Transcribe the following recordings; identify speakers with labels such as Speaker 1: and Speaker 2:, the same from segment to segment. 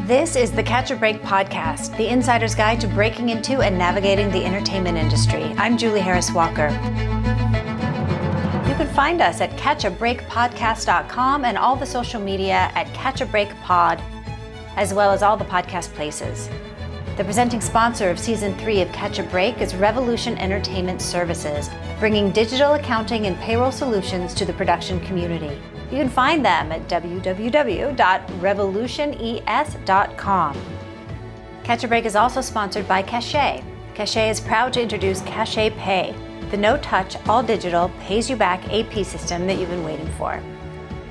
Speaker 1: This is the Catch a Break podcast, the insider's guide to breaking into and navigating the entertainment industry. I'm Julie Harris Walker. You can find us at catchabreakpodcast.com and all the social media at catchabreakpod, as well as all the podcast places. The presenting sponsor of Season 3 of Catch a Break is Revolution Entertainment Services, bringing digital accounting and payroll solutions to the production community. You can find them at www.revolutiones.com. Catch a Break is also sponsored by Cachet. Cachet is proud to introduce Cachet Pay, the no-touch, all-digital, pays-you-back AP system that you've been waiting for.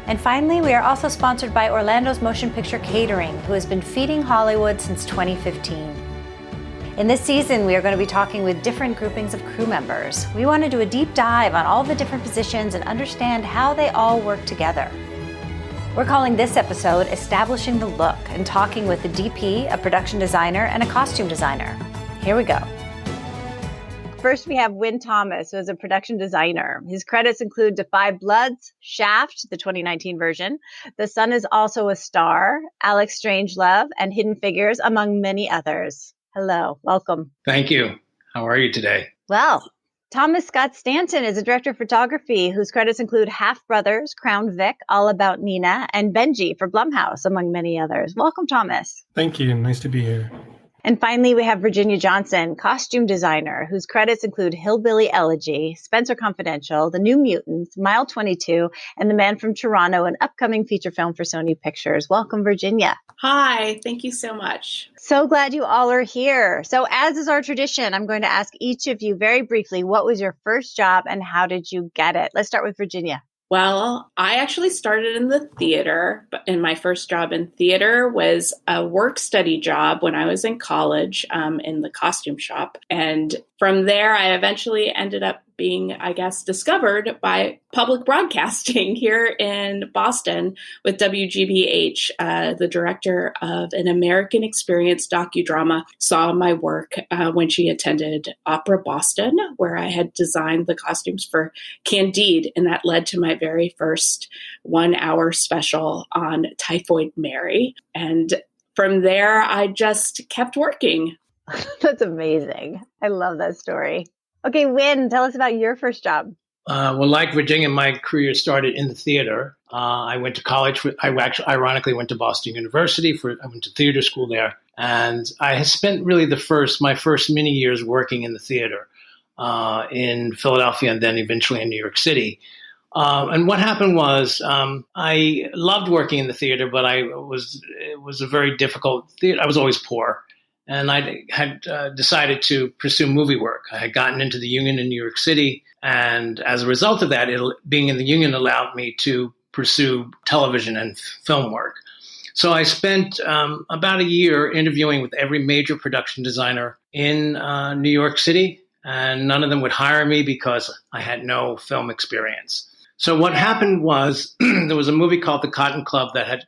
Speaker 1: And finally, we are also sponsored by Orlando's Motion Picture Catering, who has been feeding Hollywood since 2015. In this season, we are going to be talking with different groupings of crew members. We want to do a deep dive on all the different positions and understand how they all work together. We're calling this episode Establishing the Look and talking with a DP, a production designer, and a costume designer. Here we go. First, we have Wynn Thomas, who is a production designer. His credits include Defy Bloods, Shaft, the 2019 version, The Sun Is Also a Star, Alex Strangelove, and Hidden Figures, among many others. Hello, welcome.
Speaker 2: Thank you. How are you today?
Speaker 1: Well, Scott Stanton is a director of photography whose credits include Half Brothers, Crown Vic, All About Nina, and Benji for Blumhouse, among many others. Welcome, Thomas.
Speaker 3: Thank you. Nice to be here.
Speaker 1: And finally, we have Virginia Johnson, costume designer, whose credits include Hillbilly Elegy, Spencer Confidential, The New Mutants, Mile 22, and The Man from Toronto, an upcoming feature film for Sony Pictures. Welcome, Virginia.
Speaker 4: Hi, thank you so much.
Speaker 1: So glad you all are here. So as is our tradition, I'm going to ask each of you very briefly, what was your first job and how did you get it? Let's start with Virginia.
Speaker 4: Well, I actually started in the theater, and my first job in theater was a work-study job when I was in college in the costume shop. And from there, I eventually ended up being, I guess, discovered by public broadcasting here in Boston with WGBH. The director of an American Experience docudrama saw my work when she attended Opera Boston, where I had designed the costumes for Candide, and that led to my very first 1-hour special on Typhoid Mary. And from there, I just kept working.
Speaker 1: That's amazing. I love that story. Okay, Wynn, tell us about your first job.
Speaker 2: Well, like Virginia, my career started in the theater. I went to college. I actually, ironically, went to Boston University. I went to theater school there. And I had spent really my first many years working in the theater in Philadelphia and then eventually in New York City. And what happened was I loved working in the theater, but it was a very difficult theater. I was always poor. And I had decided to pursue movie work. I had gotten into the union in New York City. And as a result of that, being in the union allowed me to pursue television and film work. So I spent about a year interviewing with every major production designer in New York City. And none of them would hire me because I had no film experience. So what happened was there was a movie called The Cotton Club that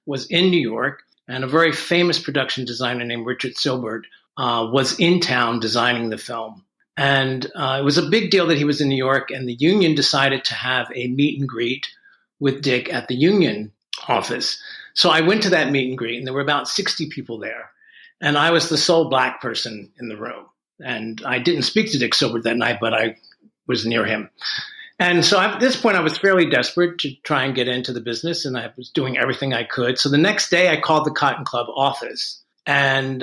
Speaker 2: was in New York. And a very famous production designer named Richard Silbert was in town designing the film. And it was a big deal that he was in New York, and the union decided to have a meet and greet with Dick at the union office. So I went to that meet and greet, and there were about 60 people there. And I was the sole black person in the room. And I didn't speak to Dick Silbert that night, but I was near him. And so at this point, I was fairly desperate to try and get into the business, and I was doing everything I could. So the next day, I called the Cotton Club office, and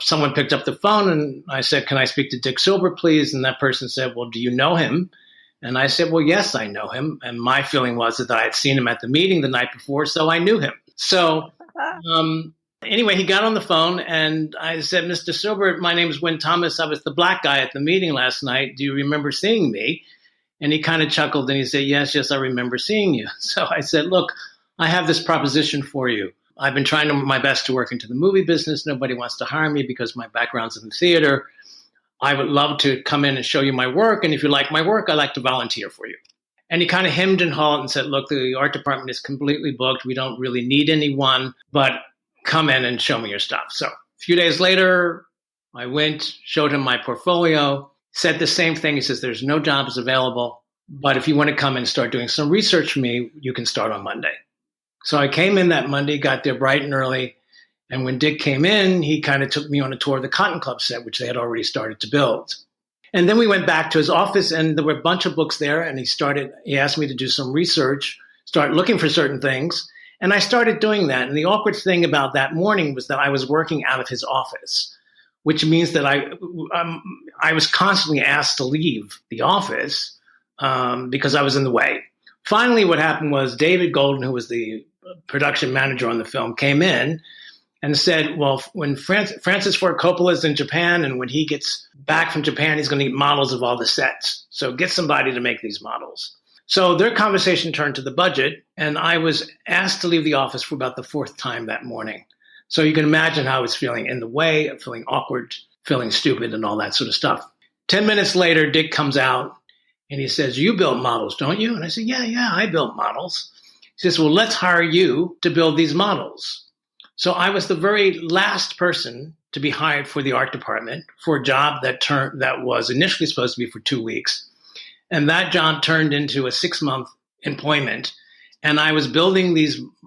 Speaker 2: someone picked up the phone, and I said, "Can I speak to Dick Silbert, please?" And that person said, "Well, do you know him?" And I said, "Well, yes, I know him." And my feeling was that I had seen him at the meeting the night before, so I knew him. So anyway, he got on the phone, and I said, "Mr. Silbert, my name is Wynn Thomas. I was the black guy at the meeting last night. Do you remember seeing me?" And he kind of chuckled and he said, yes, I remember seeing you. So I said, "Look, I have this proposition for you. I've been trying my best to work into the movie business. Nobody wants to hire me because my background's in the theater. I would love to come in and show you my work. And if you like my work, I'd like to volunteer for you." And he kind of hemmed and hawed and said, "Look, the art department is completely booked. We don't really need anyone, but come in and show me your stuff." So a few days later, I went, showed him my portfolio. Said the same thing. He says, "There's no jobs available, but if you want to come and start doing some research for me, you can start on Monday." So I came in that Monday, got there bright and early. And when Dick came in, he kind of took me on a tour of the Cotton Club set, which they had already started to build. And then we went back to his office, and there were a bunch of books there. And he asked me to do some research, start looking for certain things. And I started doing that. And the awkward thing about that morning was that I was working out of his office, which means that I was constantly asked to leave the office because I was in the way. Finally, what happened was David Golden, who was the production manager on the film, came in and said, well, when Francis Ford Coppola is in Japan, and when he gets back from Japan, he's going to need models of all the sets. So get somebody to make these models. So their conversation turned to the budget, and I was asked to leave the office for about the fourth time that morning. So you can imagine how I was feeling, in the way, feeling awkward, feeling stupid, and all that sort of stuff. 10 minutes later, Dick comes out, and he says, you built models, don't you? And I said, yeah, I built models. He says, well, let's hire you to build these models. So I was the very last person to be hired for the art department for a job that was initially supposed to be for 2 weeks. And that job turned into a 6-month employment. And I was building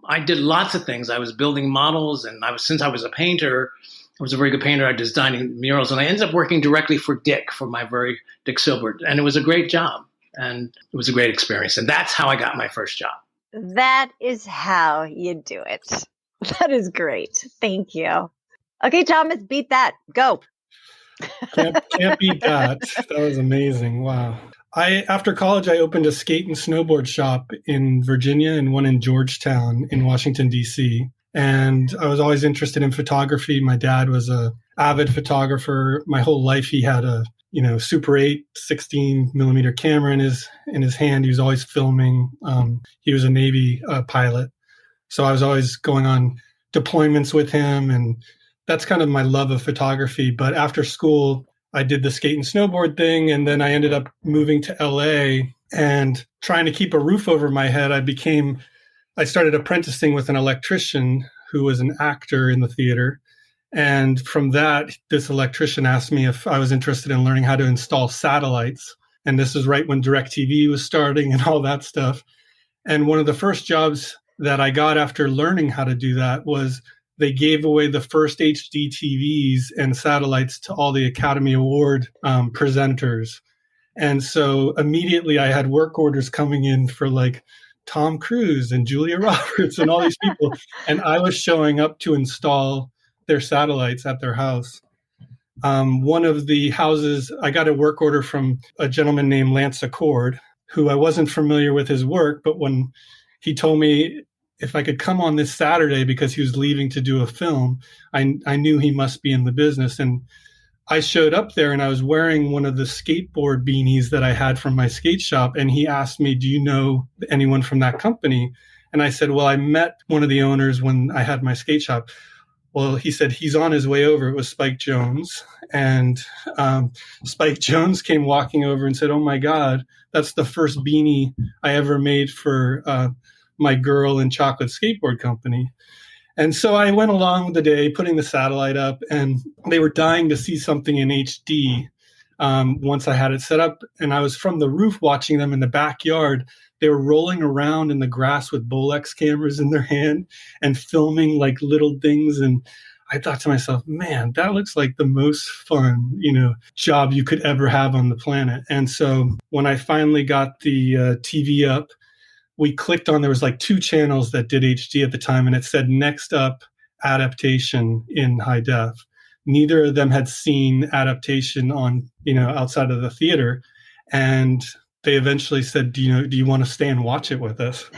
Speaker 2: I did lots of things. I was building models, and since I was a painter, I was a very good painter. I was designing murals, and I ended up working directly for Dick Silbert. And it was a great job, and it was a great experience. And that's how I got my first job.
Speaker 1: That is how you do it. That is great. Thank you. Okay, Thomas, beat that. Go.
Speaker 3: Can't beat that. That was amazing. Wow. After college, I opened a skate and snowboard shop in Virginia and one in Georgetown in Washington, D.C. And I was always interested in photography. My dad was an avid photographer. My whole life, he had a Super 8 16 millimeter camera in his hand. He was always filming. He was a Navy pilot. So I was always going on deployments with him, and that's kind of my love of photography. But after school, I did the skate and snowboard thing, and then I ended up moving to LA and trying to keep a roof over my head. I started apprenticing with an electrician who was an actor in the theater. And from that, this electrician asked me if I was interested in learning how to install satellites. And this is right when DirecTV was starting and all that stuff. And one of the first jobs that I got after learning how to do that was they gave away the first HD TVs and satellites to all the Academy Award presenters. And so immediately I had work orders coming in for like Tom Cruise and Julia Roberts and all these people. And I was showing up to install their satellites at their house. One of the houses, I got a work order from a gentleman named Lance Accord, who I wasn't familiar with his work, but when he told me if I could come on this Saturday because he was leaving to do a film, I knew he must be in the business. And I showed up there and I was wearing one of the skateboard beanies that I had from my skate shop. And he asked me, do you know anyone from that company? And I said, well, I met one of the owners when I had my skate shop. Well, he said, he's on his way over. It was Spike Jones. And Spike Jones came walking over and said, oh my God, that's the first beanie I ever made for my girl in chocolate skateboard company. And so I went along with the day putting the satellite up, and they were dying to see something in HD once I had it set up. And I was from the roof watching them in the backyard. They were rolling around in the grass with Bolex cameras in their hand and filming like little things. And I thought to myself, man, that looks like the most fun, job you could ever have on the planet. And so when I finally got the TV up, we clicked on, there was like 2 channels that did HD at the time, and it said next up adaptation in high def. Neither of them had seen adaptation on, outside of the theater. And they eventually said, do you want to stay and watch it with us?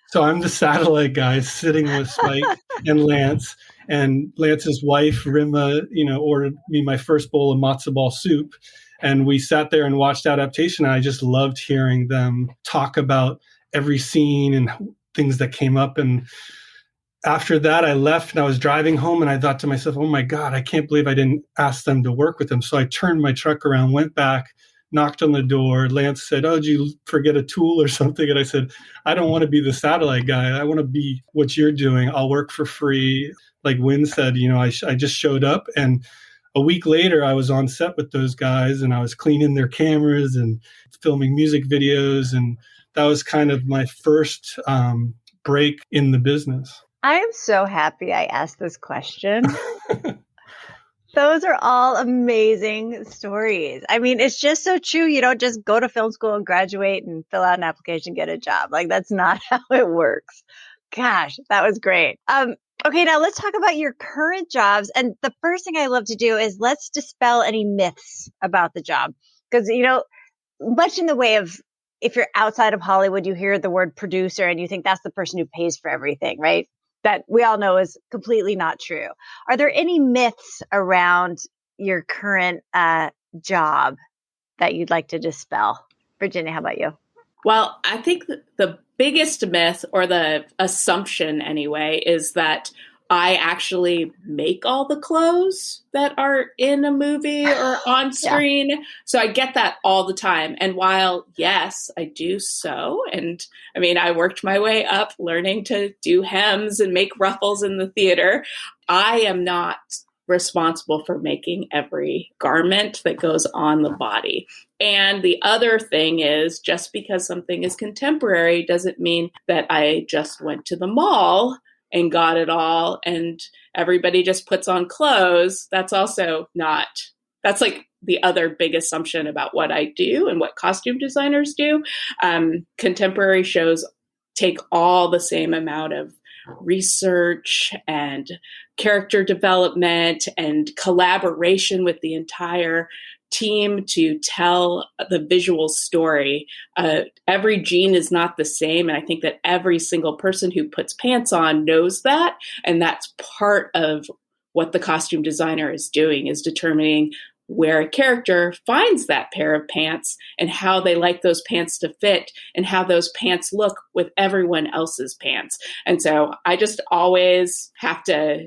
Speaker 3: So I'm the satellite guy sitting with Spike and Lance, and Lance's wife, Rima, ordered me my first bowl of matzo ball soup. And we sat there and watched adaptation. And I just loved hearing them talk about every scene and things that came up. And after that, I left and I was driving home and I thought to myself, oh my God, I can't believe I didn't ask them to work with them. So I turned my truck around, went back, knocked on the door. Lance said, oh, did you forget a tool or something? And I said, I don't want to be the satellite guy. I want to be what you're doing. I'll work for free. Like Wynn said, I just showed up, and a week later I was on set with those guys and I was cleaning their cameras and filming music videos. And that was kind of my first break in the business?
Speaker 5: I am so happy I asked this question. Those are all amazing stories. I mean, it's just so true. You don't just go to film school and graduate and fill out an application, get a job. Like, that's not how it works. Gosh, that was great. Okay, now let's talk about your current jobs. And the first thing I love to do is let's dispel any myths about the job. Because, much in the way of, if you're outside of Hollywood, you hear the word producer and you think that's the person who pays for everything, right? That we all know is completely not true. Are there any myths around your current job that you'd like to dispel? Virginia, how about you?
Speaker 4: Well, I think the biggest myth, or the assumption anyway, is that I actually make all the clothes that are in a movie or on screen. Yeah. So I get that all the time. And while, yes, I do sew, and I mean, I worked my way up learning to do hems and make ruffles in the theater, I am not responsible for making every garment that goes on the body. And the other thing is, just because something is contemporary doesn't mean that I just went to the mall and got it all and everybody just puts on clothes. That's also not, that's like the other big assumption about what I do and what costume designers do. Contemporary shows take all the same amount of research and character development and collaboration with the entire team to tell the visual story. Every jean is not the same. And I think that every single person who puts pants on knows that. And that's part of what the costume designer is doing, is determining where a character finds that pair of pants and how they like those pants to fit and how those pants look with everyone else's pants. And so I just always have to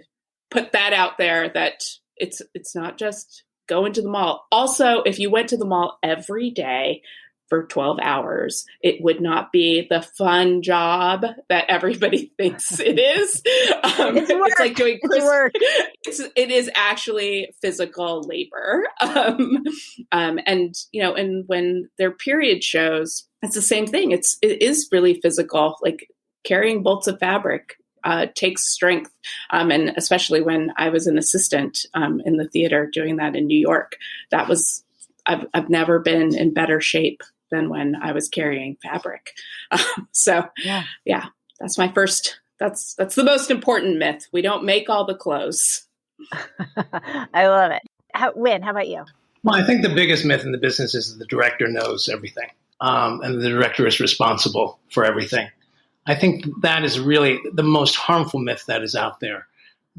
Speaker 4: put that out there, that it's not just going to the mall. Also, if you went to the mall every day for 12 hours, it would not be the fun job that everybody thinks it is. It's like doing work. It is actually physical labor. And when they're period shows, it's the same thing. It is really physical. Like carrying bolts of fabric takes strength. And especially when I was an assistant in the theater doing that in New York, I've never been in better shape than when I was carrying fabric. Yeah, that's my first, that's the most important myth. We don't make all the clothes.
Speaker 5: I love it. Wynn, how about you?
Speaker 2: Well, I think the biggest myth in the business is that the director knows everything, and the director is responsible for everything. I think that is really the most harmful myth that is out there,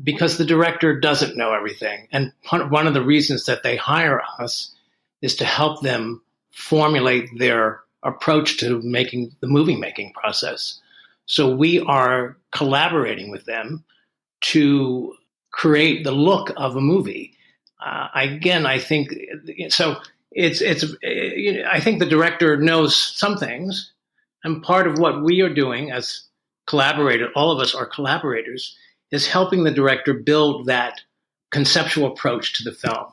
Speaker 2: because the director doesn't know everything. And one of the reasons that they hire us is to help them formulate their approach to making the movie making process. So we are collaborating with them to create the look of a movie. I think so. I think the director knows some things, and part of what we are doing as collaborators, all of us are collaborators, is helping the director build that conceptual approach to the film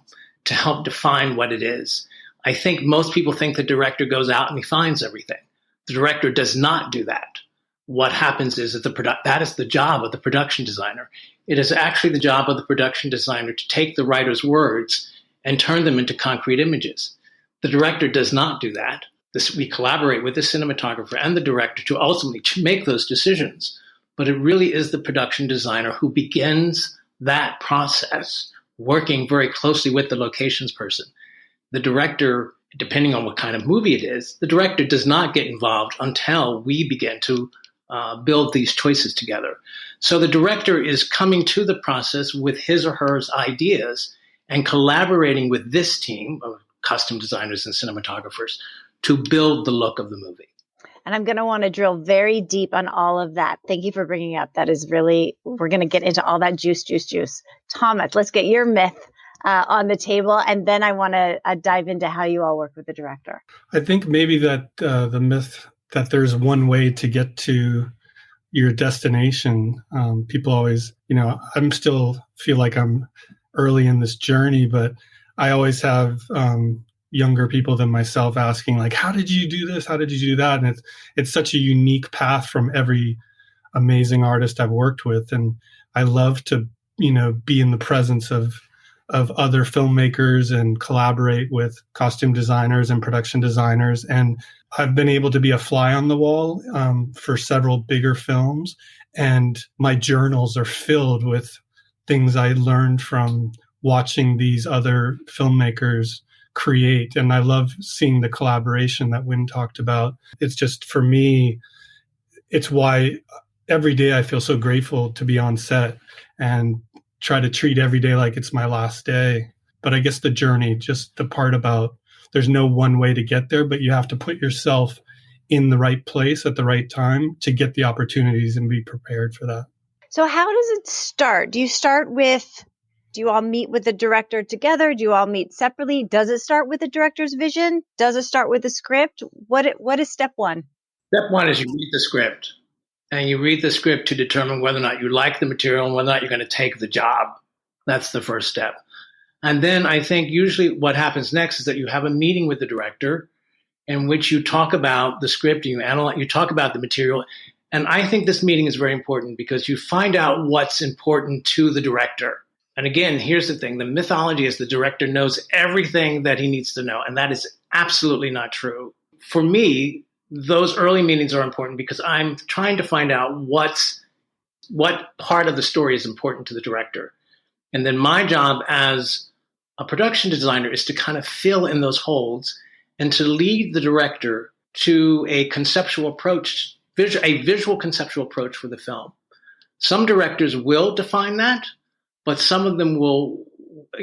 Speaker 2: to help define what it is. I think most people think the director goes out and he finds everything. The director does not do that. What happens is that that is the job of the production designer. It is actually the job of the production designer to take the writer's words and turn them into concrete images. The director does not do that. We collaborate with the cinematographer and the director to ultimately make those decisions. But it really is the production designer who begins that process, working very closely with the locations person. The director, depending on what kind of movie it is, the director does not get involved until we begin to build these choices together. So the director is coming to the process with his or her ideas and collaborating with this team of costume designers and cinematographers to build the look of the movie.
Speaker 5: And I'm going to want to drill very deep on all of that. Thank you for bringing up. That is really, we're going to get into all that juice. Thomas, let's get your myth on the table. And then I want to dive into how you all work with the director.
Speaker 3: I think maybe that the myth that there's one way to get to your destination. People always, I'm still feel like I'm early in this journey, but I always have younger people than myself asking, like, how did you do this? How did you do that? And it's such a unique path from every amazing artists I've worked with. And I love to, be in the presence of other filmmakers and collaborate with costume designers and production designers. And I've been able to be a fly on the wall for several bigger films. And my journals are filled with things I learned from watching these other filmmakers create. And I love seeing the collaboration that Wynn talked about. It's just, for me, it's why every day I feel so grateful to be on set and try to treat every day like it's my last day. But I guess the journey, just the part about there's no one way to get there, but you have to put yourself in the right place at the right time to get the opportunities and be prepared for that.
Speaker 5: So how does it start? Do you all meet with the director together? Do you all meet separately? Does it start with the director's vision? Does it start with the script? What is step one?
Speaker 2: Step one is you read the script. And you read the script to determine whether or not you like the material and whether or not you're going to take the job. That's the first step. And then I think usually what happens next is that you have a meeting with the director in which you talk about the script, you analyze, you talk about the material. And I think this meeting is very important because you find out what's important to the director. And again, here's the thing. The mythology is the director knows everything that he needs to know. And that is absolutely not true. For me, those early meetings are important because I'm trying to find out what part of the story is important to the director. And then my job as a production designer is to kind of fill in those holes and to lead the director to a conceptual approach, a visual conceptual approach for the film. Some directors will define that, but some of them will,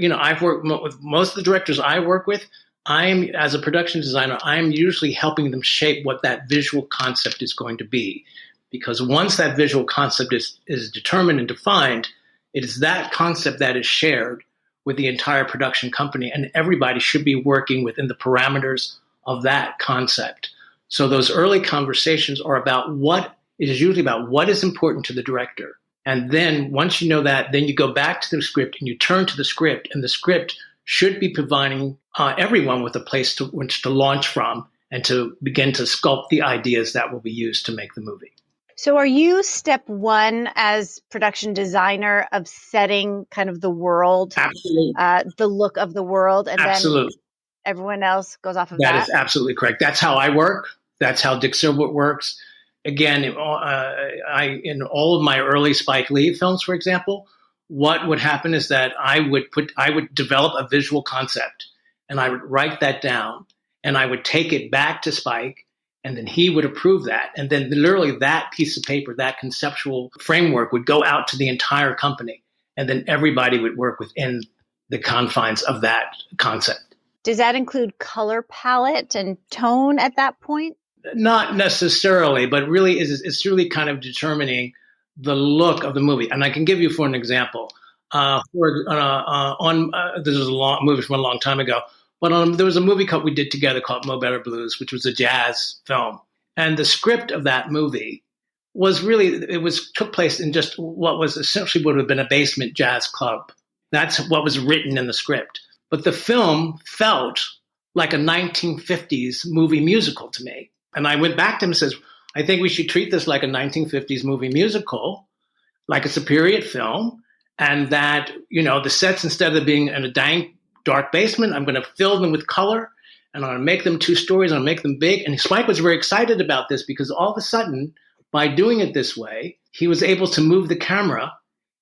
Speaker 2: I've worked with most of the directors I work with. As a production designer, I'm usually helping them shape what that visual concept is going to be. Because once that visual concept is determined and defined, it is that concept that is shared with the entire production company, and everybody should be working within the parameters of that concept. So those early conversations are usually about what is important to the director. And then once you know that, then you go back to the script and you turn to the script, and the script should be providing everyone with a place to which to launch from and to begin to sculpt the ideas that will be used to make the movie.
Speaker 5: So are you step one as production designer of setting kind of the world,
Speaker 2: Absolutely.
Speaker 5: The look of the world, and
Speaker 2: Absolutely.
Speaker 5: Then everyone else goes off of that?
Speaker 2: That is absolutely correct. That's how I work. That's how Dick Silbert works. Again, in all of my early Spike Lee films, for example, what would happen is that I would develop a visual concept and I would write that down and I would take it back to Spike and then he would approve that. And then literally that piece of paper, that conceptual framework would go out to the entire company. And then everybody would work within the confines of that concept.
Speaker 5: Does that include color palette and tone at that point?
Speaker 2: Not necessarily, but really it's really kind of determining the look of the movie. And I can give you for an example. This is a movie from a long time ago, but there was a movie we did together called Mo Better Blues, which was a jazz film. And the script of that movie took place in just what was essentially would have been a basement jazz club. That's what was written in the script. But the film felt like a 1950s movie musical to me. And I went back to him and says, I think we should treat this like a 1950s movie musical, like it's a period film, and that, the sets, instead of being in a dank, dark basement, I'm going to fill them with color, and I'm going to make them 2 stories, and I'll make them big. And Spike was very excited about this because all of a sudden, by doing it this way, he was able to move the camera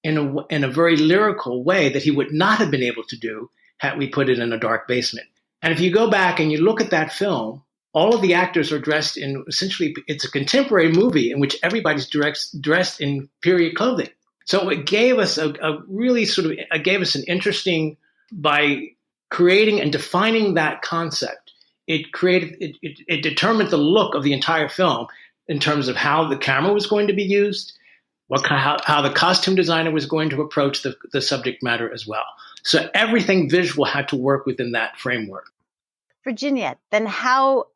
Speaker 2: in a very lyrical way that he would not have been able to do had we put it in a dark basement. And if you go back and you look at that film, all of the actors are dressed in, essentially, it's a contemporary movie in which everybody's dressed in period clothing. So it gave us it gave us an interesting, by creating and defining that concept, it determined the look of the entire film in terms of how the camera was going to be used, how the costume designer was going to approach the subject matter as well. So everything visual had to work within that framework.
Speaker 5: Virginia, then how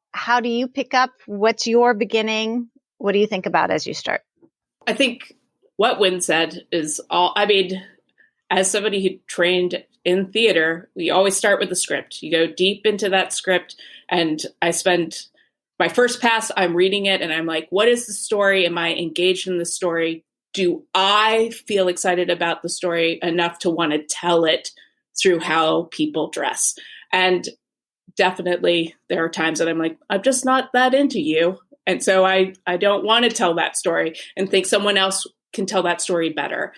Speaker 5: do you pick up? What's your beginning? What do you think about as you start?
Speaker 4: I think what Wynn said is as somebody who trained in theater, we always start with the script. You go deep into that script, and I spend my first pass, I'm reading it and I'm like, what is the story? Am I engaged in the story? Do I feel excited about the story enough to want to tell it through how people dress? And definitely there are times that I'm like, I'm just not that into you. And so I don't want to tell that story and think someone else can tell that story better.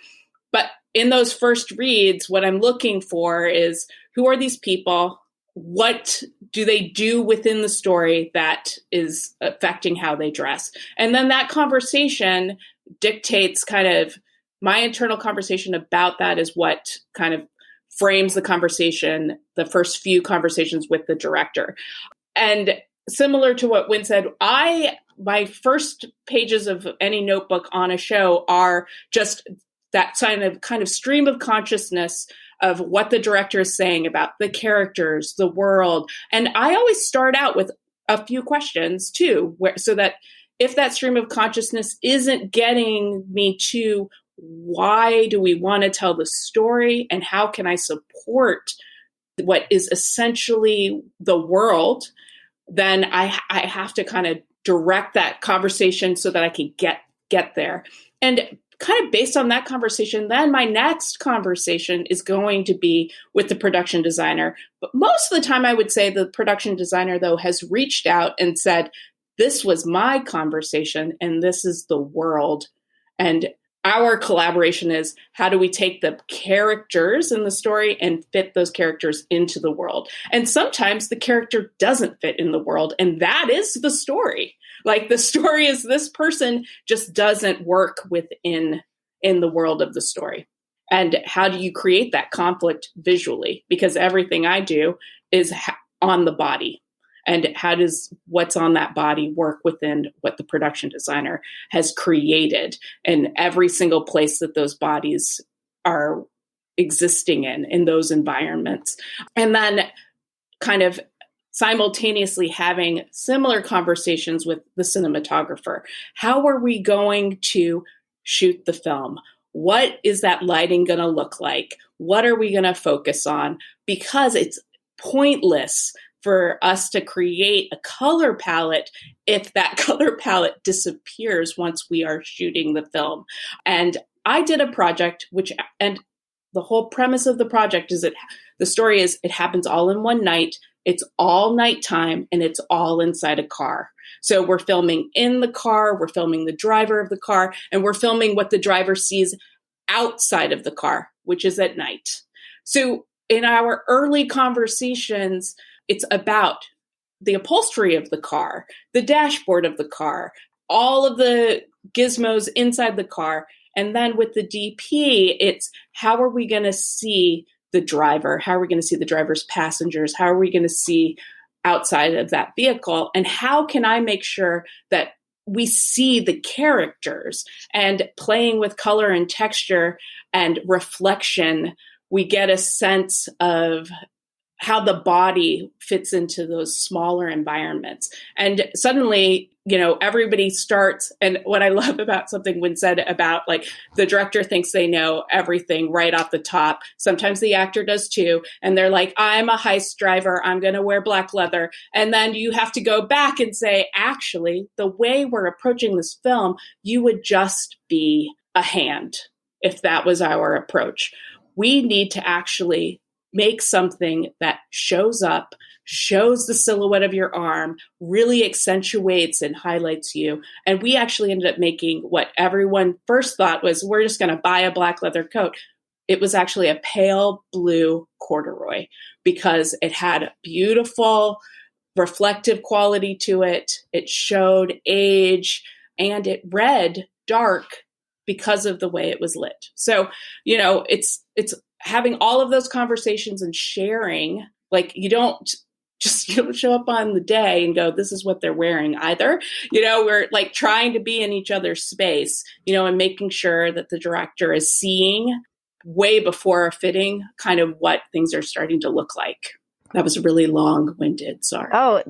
Speaker 4: But in those first reads, what I'm looking for is, who are these people? What do they do within the story that is affecting how they dress? And then that conversation dictates kind of my internal conversation about that is what kind of frames the conversation, the first few conversations with the director. And similar to what Wynn said, my first pages of any notebook on a show are just that kind of stream of consciousness of what the director is saying about the characters, the world. And I always start out with a few questions too, so that if that stream of consciousness isn't getting me to why do we want to tell the story and how can I support what is essentially the world, then I have to kind of direct that conversation so that I can get there. And kind of based on that conversation, then my next conversation is going to be with the production designer. But most of the time, I would say the production designer, though, has reached out and said, this was my conversation and this is the world. And our collaboration is, how do we take the characters in the story and fit those characters into the world? And sometimes the character doesn't fit in the world, and that is the story. Like, the story is this person just doesn't work in the world of the story. And how do you create that conflict visually? Because everything I do is on the body. And how does what's on that body work within what the production designer has created in every single place that those bodies are existing in those environments? And then kind of simultaneously having similar conversations with the cinematographer. How are we going to shoot the film? What is that lighting going to look like? What are we going to focus on? Because it's pointless for us to create a color palette if that color palette disappears once we are shooting the film. And I did a project and the whole premise of the project is the story is it happens all in one night. It's all nighttime and it's all inside a car. So we're filming in the car, we're filming the driver of the car, and we're filming what the driver sees outside of the car, which is at night. So in our early conversations, it's about the upholstery of the car, the dashboard of the car, all of the gizmos inside the car. And then with the DP, it's how are we going to see the driver? How are we going to see the driver's passengers? How are we going to see outside of that vehicle? And how can I make sure that we see the characters? And playing with color and texture and reflection, we get a sense of how the body fits into those smaller environments. And suddenly, everybody starts. And what I love about something Wynn said about, like, the director thinks they know everything right off the top. Sometimes the actor does too. And they're like, I'm a heist driver. I'm going to wear black leather. And then you have to go back and say, actually, the way we're approaching this film, you would just be a hand if that was our approach. We need to actually make something that shows up, shows the silhouette of your arm, really accentuates and highlights you. And we actually ended up making what everyone first thought was, we're just going to buy a black leather coat. It was actually a pale blue corduroy because it had a beautiful reflective quality to it. It showed age and it read dark because of the way it was lit. So, it's having all of those conversations and sharing. Like, you don't show up on the day and go, this is what they're wearing either. We're like trying to be in each other's space, and making sure that the director is seeing way before a fitting kind of what things are starting to look like. That was really long-winded. Sorry.
Speaker 5: Oh,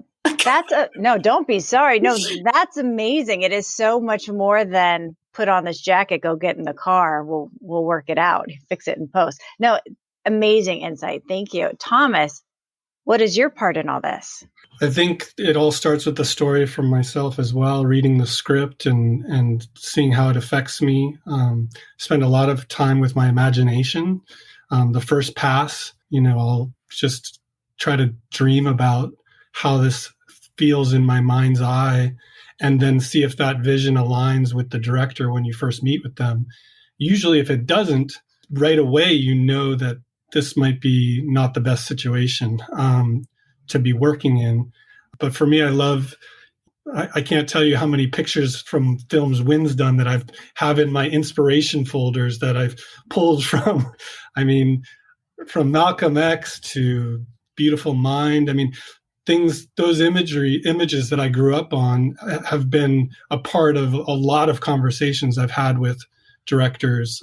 Speaker 5: no, don't be sorry. No, that's amazing. It is so much more than put on this jacket, go get in the car. We'll work it out, fix it in post. No, amazing insight. Thank you. Thomas, what is your part in all this?
Speaker 3: I think it all starts with the story from myself as well, reading the script and seeing how it affects me. Spend a lot of time with my imagination. The first pass, I'll just try to dream about how this feels in my mind's eye, and then see if that vision aligns with the director when you first meet with them. Usually if it doesn't, right away that this might be not the best situation to be working in. But for me, I can't tell you how many pictures from films Wynn's done that I have in my inspiration folders that I've pulled from, from Malcolm X to Beautiful Mind. Those images that I grew up on have been a part of a lot of conversations I've had with directors,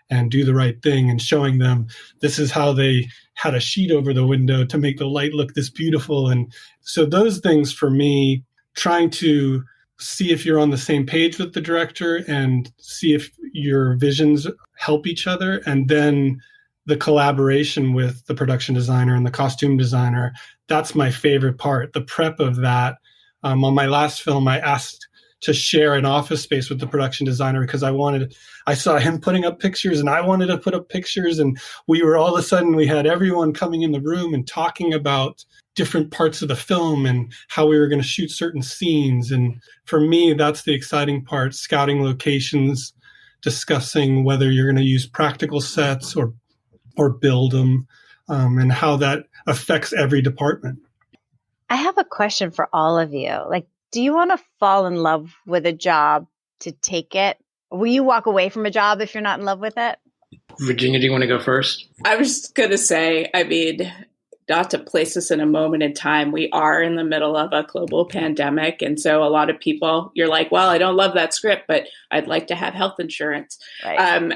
Speaker 3: and Do the Right Thing, and showing them this is how they had a sheet over the window to make the light look this beautiful. And so those things for me, trying to see if you're on the same page with the director and see if your visions help each other. And then the collaboration with the production designer and the costume designer, that's my favorite part, the prep of that. On my last film, I asked to share an office space with the production designer because I saw him putting up pictures and I wanted to put up pictures, and we had everyone coming in the room and talking about different parts of the film and how we were going to shoot certain scenes. And for me, that's the exciting part, scouting locations, discussing whether you're going to use practical sets or build them, and how that affects every department.
Speaker 5: I have a question for all of you. Do you want to fall in love with a job to take it? Will you walk away from a job if you're not in love with it?
Speaker 2: Virginia, do you want to go first?
Speaker 4: I was just going to say, not to place us in a moment in time, we are in the middle of a global pandemic. And so a lot of people, you're like, well, I don't love that script, but I'd like to have health insurance.
Speaker 5: Right.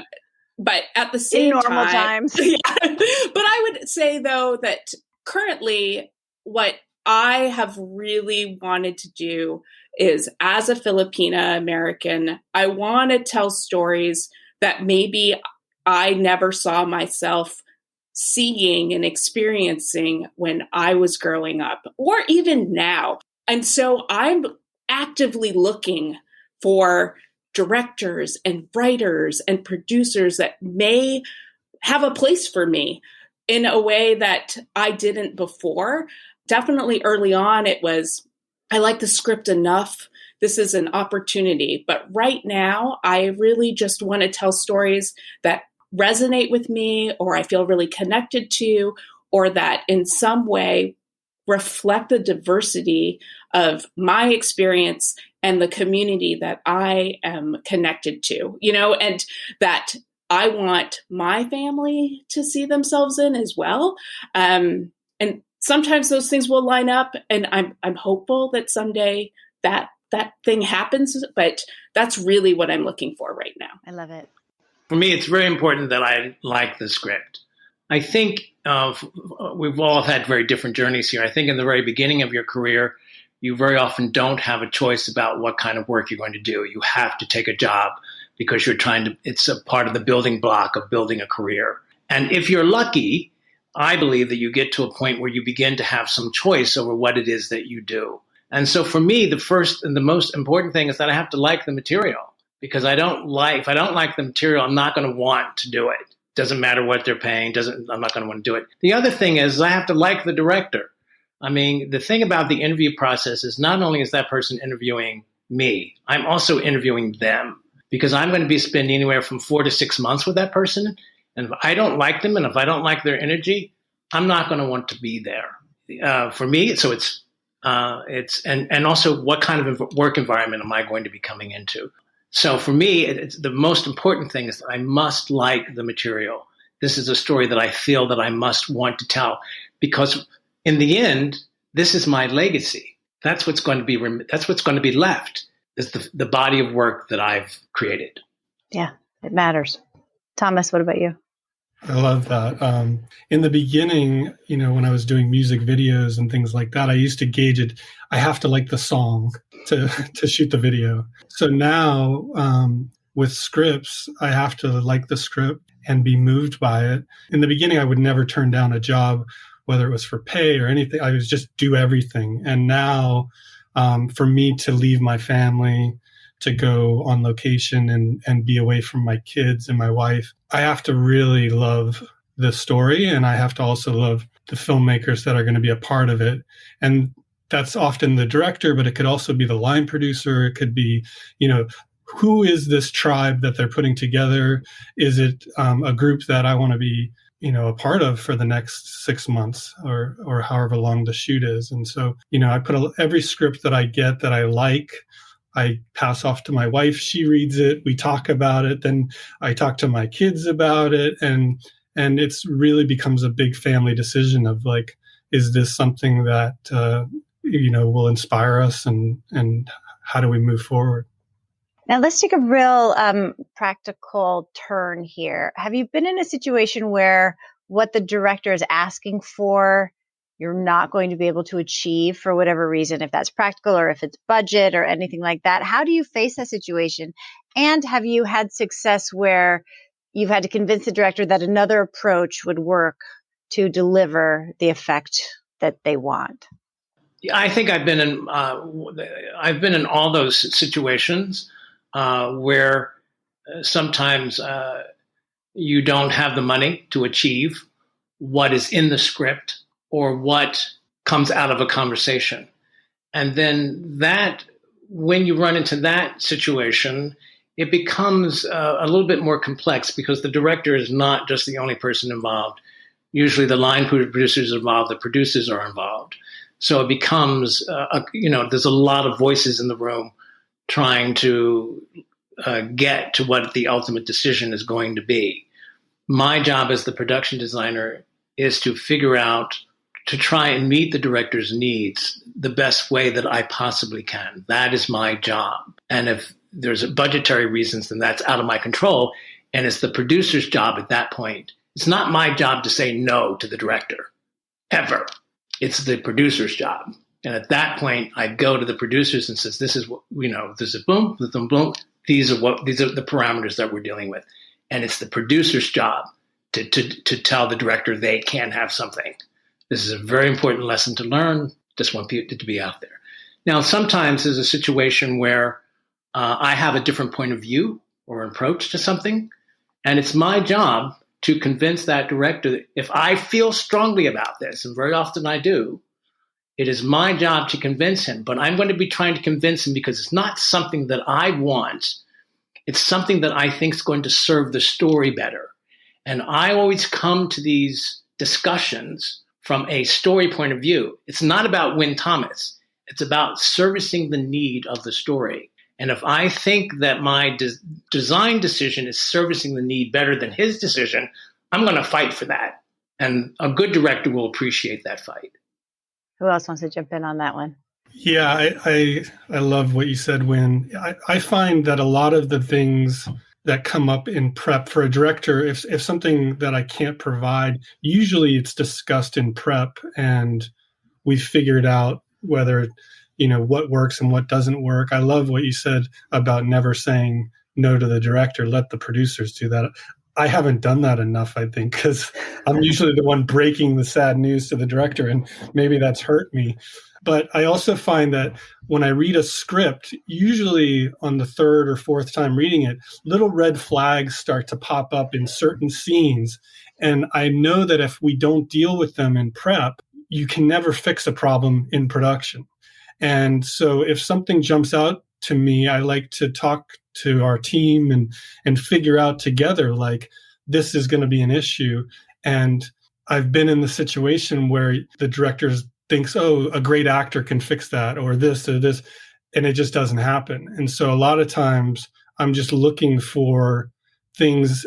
Speaker 4: But at the same
Speaker 5: time, in normal times.
Speaker 4: Yeah, but I would say, though, that currently what I have really wanted to do is, as a Filipina American, I want to tell stories that maybe I never saw myself seeing and experiencing when I was growing up, or even now. And so I'm actively looking for directors and writers and producers that may have a place for me in a way that I didn't before. Definitely early on, it was, I like the script enough. This is an opportunity. But right now, I really just want to tell stories that resonate with me, or I feel really connected to, or that in some way reflect the diversity of my experience and the community that I am connected to, and that I want my family to see themselves in as well. And sometimes those things will line up, and I'm hopeful that someday that thing happens, but that's really what I'm looking for right now.
Speaker 5: I love it.
Speaker 2: For me, it's very important that I like the script. I think we've all had very different journeys here. I think in the very beginning of your career, you very often don't have a choice about what kind of work you're going to do. You have to take a job because it's a part of the building block of building a career. And if you're lucky, I believe that you get to a point where you begin to have some choice over what it is that you do. And so for me, the first and the most important thing is that I have to like the material, because if I don't like the material, I'm not going to want to do it. Doesn't matter what they're paying. I'm not going to want to do it. The other thing is I have to like the director. The thing about the interview process is not only is that person interviewing me, I'm also interviewing them, because I'm going to be spending anywhere from 4 to 6 months with that person. And if I don't like them and if I don't like their energy, I'm not going to want to be there. For me, so it's also what kind of work environment am I going to be coming into? So for me, it's the most important thing is that I must like the material. This is a story that I feel that I must want to tell, because in the end, this is my legacy. That's what's going to be left, is the body of work that I've created.
Speaker 5: Yeah, it matters. Thomas, what about you?
Speaker 3: I love that. In the beginning, when I was doing music videos and things like that, I used to gauge it. I have to like the song to shoot the video. So now with scripts, I have to like the script and be moved by it. In the beginning, I would never turn down a job whether it was for pay or anything. I was just do everything. And now for me to leave my family, to go on location and be away from my kids and my wife, I have to really love the story, and I have to also love the filmmakers that are going to be a part of it. And that's often the director, but it could also be the line producer. It could be, who is this tribe that they're putting together? Is it a group that I want to be, a part of for the next 6 months or however long the shoot is? And so, I put every script that I get that I like, I pass off to my wife. She reads it. We talk about it. Then I talk to my kids about it. And it's really becomes a big family decision of like, is this something that, will inspire us, and how do we move forward?
Speaker 5: Now let's take a real practical turn here. Have you been in a situation where what the director is asking for, you're not going to be able to achieve for whatever reason, if that's practical or if it's budget or anything like that? How do you face that situation? And have you had success where you've had to convince the director that another approach would work to deliver the effect that they want?
Speaker 2: I think I've been in all those situations where sometimes you don't have the money to achieve what is in the script or what comes out of a conversation. And then when you run into that situation, it becomes a little bit more complex because the director is not just the only person involved. Usually the line producers are involved, the producers are involved. So it becomes, there's a lot of voices in the room trying to get to what the ultimate decision is going to be. My job as the production designer is to figure out, to try and meet the director's needs the best way that I possibly can. That is my job. And if there's budgetary reasons, then that's out of my control. And it's the producer's job at that point. It's not my job to say no to the director, ever. It's the producer's job. And at that point, I go to the producers and says, this is what, this is boom, boom. These are the parameters that we're dealing with. And it's the producer's job to tell the director they can have something. This is a very important lesson to learn. Just want it to be out there. Now, sometimes there's a situation where I have a different point of view or approach to something. And it's my job to convince that director that if I feel strongly about this, and very often I do, it is my job to convince him. But I'm going to be trying to convince him because it's not something that I want. It's something that I think is going to serve the story better. And I always come to these discussions from a story point of view. It's not about Wynn Thomas. It's about servicing the need of the story. And if I think that my design decision is servicing the need better than his decision, I'm going to fight for that. And a good director will appreciate that fight.
Speaker 5: Who else wants to jump in on that one?
Speaker 3: Yeah, I love what you said, Wynn. I find that a lot of the things that come up in prep for a director, if something that I can't provide, usually it's discussed in prep and we've figured out whether what works and what doesn't work. I love what you said about never saying no to the director. Let the producers do that. I haven't done that enough, I think, because I'm usually the one breaking the sad news to the director, and maybe that's hurt me. But I also find that when I read a script, usually on the third or fourth time reading it, little red flags start to pop up in certain scenes. And I know that if we don't deal with them in prep, you can never fix a problem in production. And so if something jumps out to me, I like to talk to our team and figure out together, like, this is going to be an issue. And I've been in the situation where the director thinks, oh, a great actor can fix that, or this, and it just doesn't happen. And so a lot of times I'm just looking for things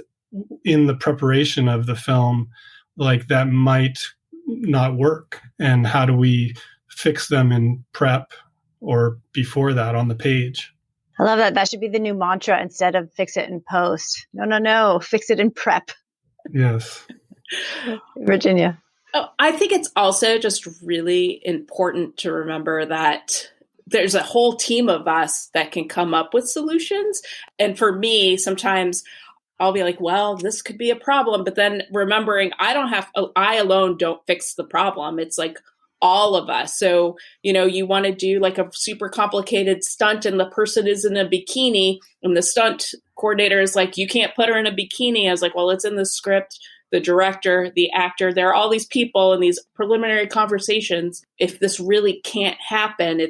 Speaker 3: in the preparation of the film, like, that might not work. And how do we fix them in prep or before that on the page?
Speaker 5: I love that. That should be the new mantra instead of fix it in post. No. Fix it in prep.
Speaker 3: Yes.
Speaker 5: Virginia.
Speaker 4: Oh, I think it's also just really important to remember that there's a whole team of us that can come up with solutions. And for me, sometimes I'll be like, well, this could be a problem. But then remembering I alone don't fix the problem. It's like all of us. So, you want to do like a super complicated stunt and the person is in a bikini and the stunt coordinator is like, you can't put her in a bikini. I was like, well, it's in the script, the director, the actor, there are all these people in these preliminary conversations. If this really can't happen,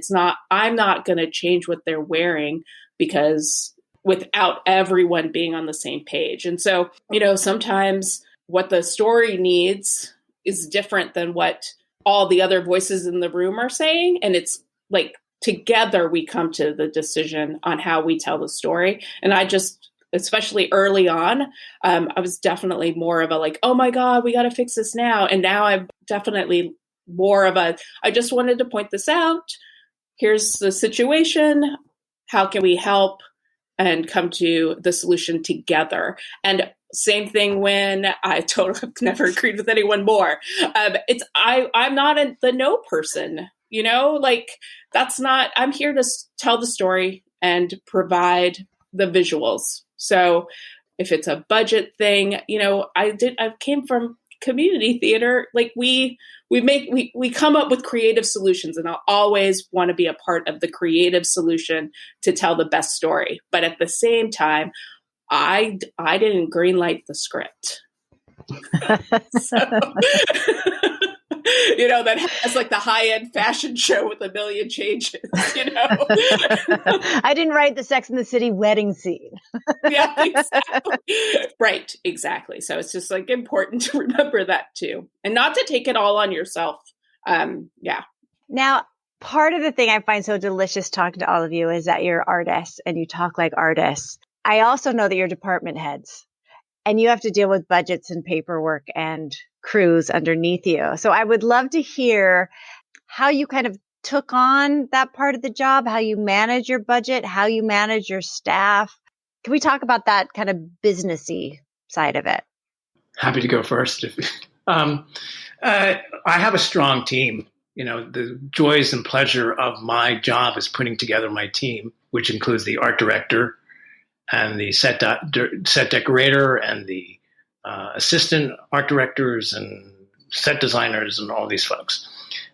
Speaker 4: I'm not going to change what they're wearing because without everyone being on the same page. And so, sometimes what the story needs is different than what all the other voices in the room are saying. And it's like together we come to the decision on how we tell the story. And I just, especially early on, I was definitely more of a like, oh my God, we got to fix this now. And now I'm definitely more of I just wanted to point this out. Here's the situation. How can we help and come to the solution together? And same thing when I totally have never agreed with anyone more. I'm not the no person, like that's not, I'm here to tell the story and provide the visuals. So if it's a budget thing, I came from community theater. Like we come up with creative solutions, and I'll always want to be a part of the creative solution to tell the best story. But at the same time, I didn't greenlight the script. So, that has like the high-end fashion show with a million changes,
Speaker 5: I didn't write the Sex and the City wedding scene.
Speaker 4: Yeah, exactly. Right, exactly. So it's just like important to remember that too. And not to take it all on yourself. Yeah.
Speaker 5: Now, part of the thing I find so delicious talking to all of you is that you're artists and you talk like artists. I also know that you're department heads and you have to deal with budgets and paperwork and crews underneath you. So I would love to hear how you kind of took on that part of the job, how you manage your budget, how you manage your staff. Can we talk about that kind of businessy side of it?
Speaker 2: Happy to go first. I have a strong team. The joys and pleasure of my job is putting together my team, which includes the art director and the set decorator and the assistant art directors and set designers and all these folks.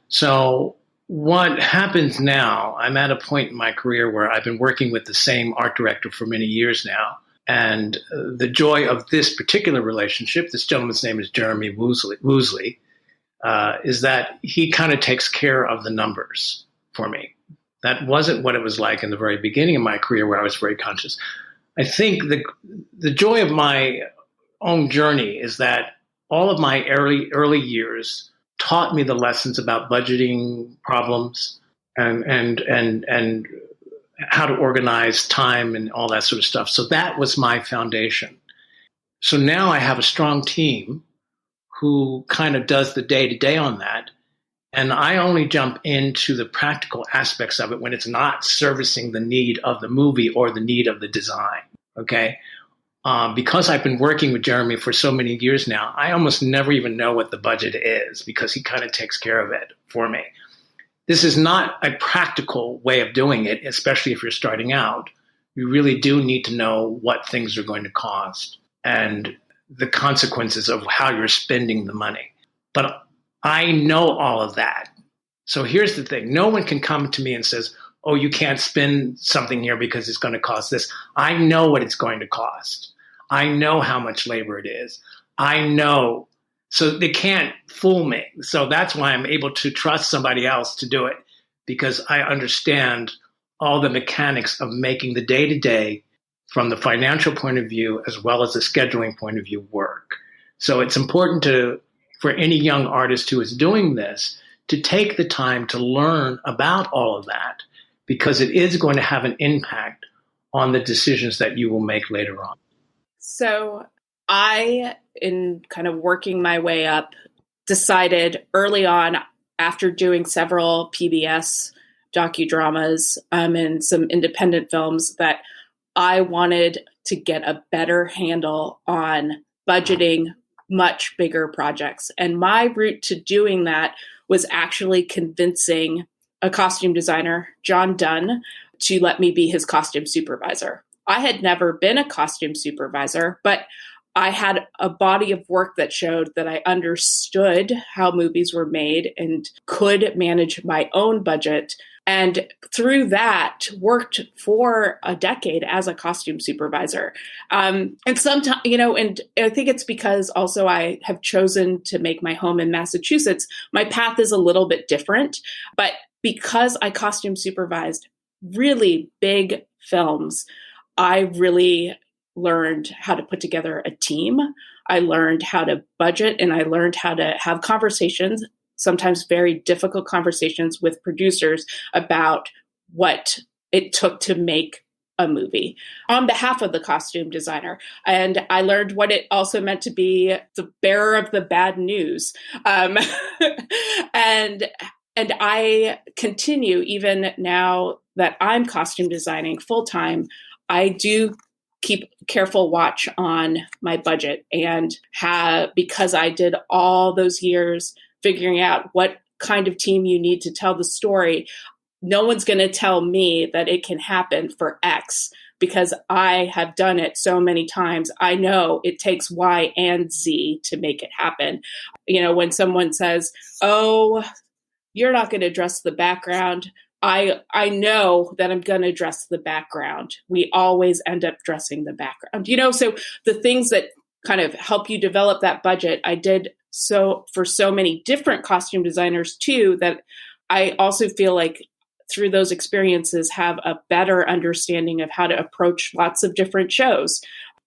Speaker 2: So what happens now, I'm at a point in my career where I've been working with the same art director for many years now. And the joy of this particular relationship, this gentleman's name is Jeremy Woosley, is that he kind of takes care of the numbers for me. That wasn't what it was like in the very beginning of my career where I was very conscious. I think the joy of my own journey is that all of my early years taught me the lessons about budgeting problems and how to organize time and all that sort of stuff. So that was my foundation. So now I have a strong team who kind of does the day-to-day on that. And I only jump into the practical aspects of it when it's not servicing the need of the movie or the need of the design, okay? Because I've been working with Jeremy for so many years now, I almost never even know what the budget is because he kind of takes care of it for me. This is not a practical way of doing it, especially if you're starting out. You really do need to know what things are going to cost and the consequences of how you're spending the money. But I know all of that. So here's the thing. No one can come to me and says, oh, you can't spend something here because it's going to cost this. I know what it's going to cost. I know how much labor it is. I know. So they can't fool me. So that's why I'm able to trust somebody else to do it, because I understand all the mechanics of making the day-to-day from the financial point of view as well as the scheduling point of view work. So it's important for any young artist who is doing this to take the time to learn about all of that, because it is going to have an impact on the decisions that you will make later on.
Speaker 4: So I, in kind of working my way up, decided early on, after doing several PBS docudramas and some independent films, that I wanted to get a better handle on budgeting much bigger projects. And my route to doing that was actually convincing a costume designer, John Dunn, to let me be his costume supervisor I had never been a costume supervisor, but I had a body of work that showed that I understood how movies were made and could manage my own budget. And through that, worked for a decade as a costume supervisor. And sometimes, and I think it's because also I have chosen to make my home in Massachusetts. My path is a little bit different, but because I costume supervised really big films, I really learned how to put together a team. I learned how to budget, and I learned how to have conversations, sometimes very difficult conversations with producers about what it took to make a movie on behalf of the costume designer. And I learned what it also meant to be the bearer of the bad news. And I continue, even now that I'm costume designing full time, I do keep careful watch on my budget, and because I did all those years figuring out what kind of team you need to tell the story, no one's going to tell me that it can happen for X because I have done it so many times. I know it takes Y and Z to make it happen. When someone says, "Oh, you're not going to dress the background," I know that I'm going to dress the background. We always end up dressing the background, so the things that kind of help you develop that budget, I did so for so many different costume designers too, that I also feel like through those experiences have a better understanding of how to approach lots of different shows,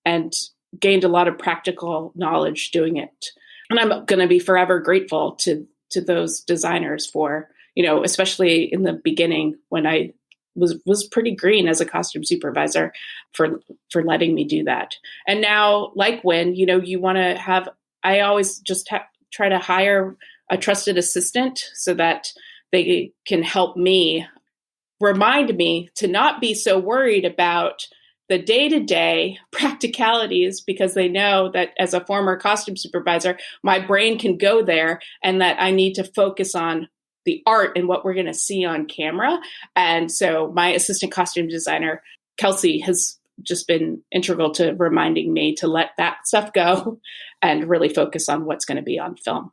Speaker 4: and gained a lot of practical knowledge doing it. And I'm going to be forever grateful to those designers for, especially in the beginning when I was pretty green as a costume supervisor, for letting me do that. And now, like Wynn, you want to have, I always just try to hire a trusted assistant so that they can help me, remind me to not be so worried about the day-to-day practicalities, because they know that as a former costume supervisor, my brain can go there, and that I need to focus on the art and what we're going to see on camera. And so my assistant costume designer, Kelsey, has just been integral to reminding me to let that stuff go and really focus on what's going to be on film.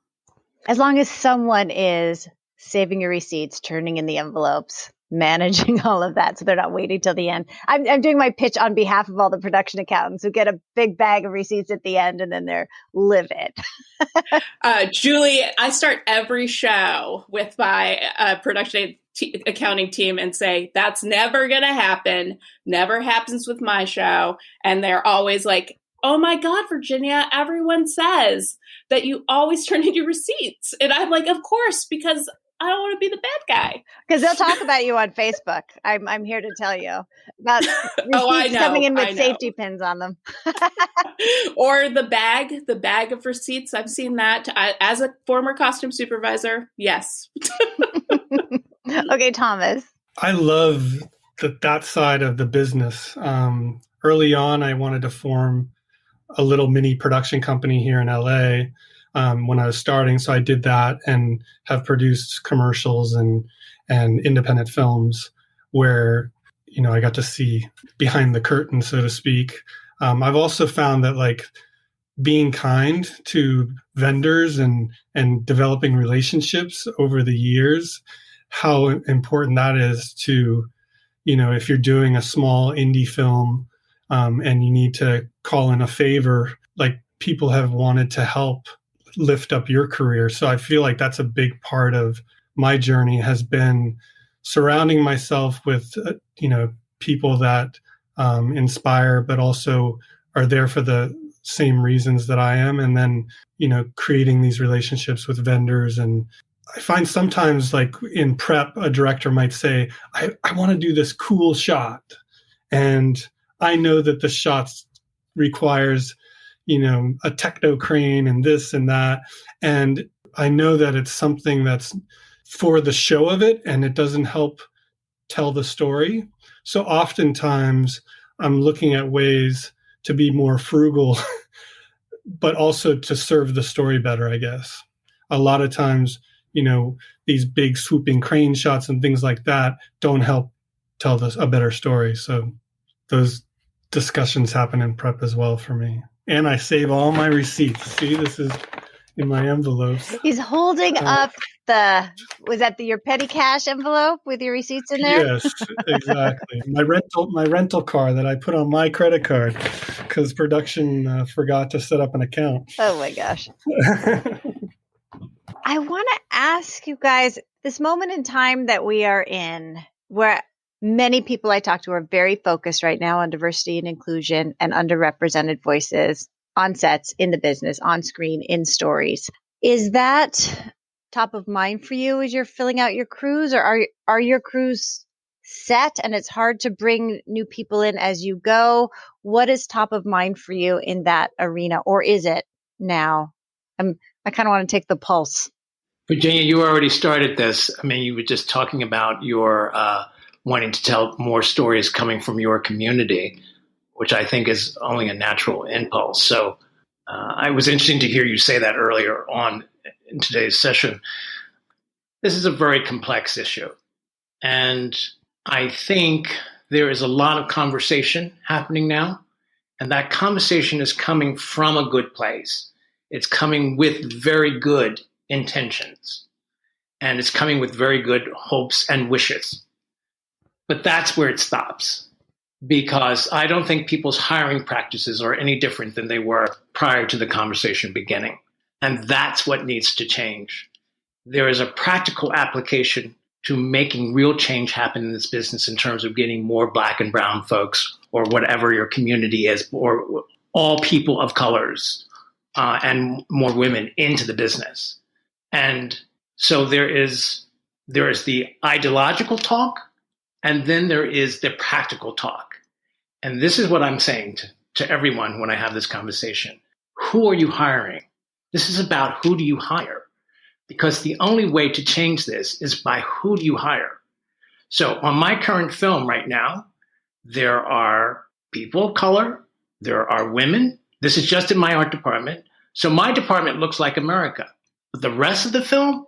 Speaker 5: As long as someone is saving your receipts, turning in the envelopes, managing all of that, so they're not waiting till the end. I'm doing my pitch on behalf of all the production accountants who get a big bag of receipts at the end and then they're livid.
Speaker 4: Julie, I start every show with my production accounting team and say, that's never going to happen. Never happens with my show. And they're always like, oh my God, Virginia, everyone says that you always turn in your receipts. And I'm like, of course, because I don't want to be the bad guy.
Speaker 5: Because they'll talk about you on Facebook. I'm here to tell you about receipts coming in with safety pins on them.
Speaker 4: Or the bag of receipts. I've seen that as a former costume supervisor. Yes.
Speaker 5: Okay, Thomas.
Speaker 3: I love that side of the business. Early on, I wanted to form a little mini production company here in LA. When I was starting. So I did that and have produced commercials and independent films where, I got to see behind the curtain, so to speak. I've also found that being kind to vendors and developing relationships over the years, how important that is to, if you're doing a small indie film and you need to call in a favor, people have wanted to help lift up your career. So I feel like that's a big part of my journey, has been surrounding myself with, people that inspire, but also are there for the same reasons that I am. And then, creating these relationships with vendors. And I find sometimes in prep, a director might say, I want to do this cool shot. And I know that the shot requires a techno crane and this and that. And I know that it's something that's for the show of it, and it doesn't help tell the story. So oftentimes I'm looking at ways to be more frugal, but also to serve the story better, I guess. A lot of times, these big swooping crane shots and things like that don't help tell a better story. So those discussions happen in prep as well for me. And I save all my receipts. See, this is in my envelopes.
Speaker 5: He's holding up your petty cash envelope with your receipts in there?
Speaker 3: Yes, exactly. My rental car that I put on my credit card because production forgot to set up an account.
Speaker 5: Oh my gosh. I want to ask you guys, this moment in time that we are in, where many people I talk to are very focused right now on diversity and inclusion and underrepresented voices on sets, in the business, on screen, in stories. Is that top of mind for you as you're filling out your crews, or are your crews set and it's hard to bring new people in as you go? What is top of mind for you in that arena, or is it now? I kind of want to take the pulse.
Speaker 2: Virginia, you already started this. I mean, you were just talking about your wanting to tell more stories coming from your community, which I think is only a natural impulse. So it was interesting to hear you say that earlier on in today's session. This is a very complex issue. And I think there is a lot of conversation happening now. And that conversation is coming from a good place. It's coming with very good intentions. And it's coming with very good hopes and wishes. But that's where it stops. Because I don't think people's hiring practices are any different than they were prior to the conversation beginning. And that's what needs to change. There is a practical application to making real change happen in this business in terms of getting more Black and brown folks, or whatever your community is, or all people of colors, and more women into the business. And so there is the ideological talk, and then there is the practical talk. And this is what I'm saying to everyone when I have this conversation. Who are you hiring? This is about who do you hire? Because the only way to change this is by who do you hire? So on my current film right now, there are people of color, there are women. This is just in my art department. So my department looks like America, but the rest of the film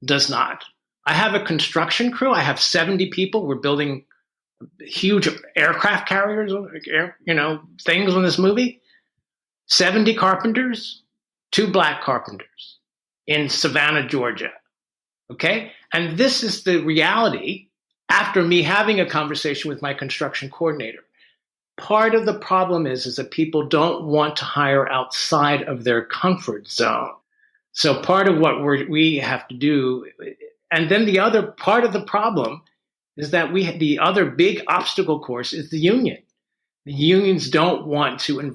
Speaker 2: does not. I have a construction crew. I have 70 people. We're building huge aircraft carriers, things on this movie. 70 carpenters, 2 Black carpenters in Savannah, Georgia. Okay? And this is the reality after me having a conversation with my construction coordinator. Part of the problem is that people don't want to hire outside of their comfort zone. So part of what we have to do, and then the other part of the problem is that the other big obstacle course is the union. The unions don't want to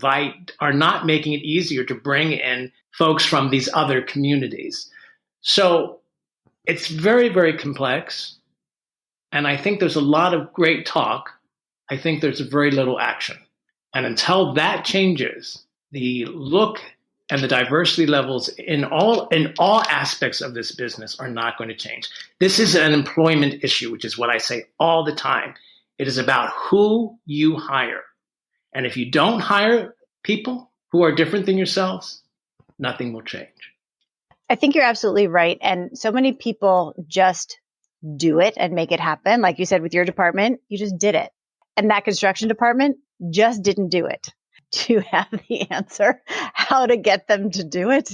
Speaker 2: are not making it easier to bring in folks from these other communities. So it's very, very complex. And I think there's a lot of great talk. I think there's very little action. And until that changes, the look and the diversity levels in all aspects of this business are not going to change. This is an employment issue, which is what I say all the time. It is about who you hire. And if you don't hire people who are different than yourselves, nothing will change.
Speaker 5: I think you're absolutely right. And so many people just do it and make it happen. Like you said, with your department, you just did it. And that construction department just didn't do it. Do you have the answer how to get them to do it?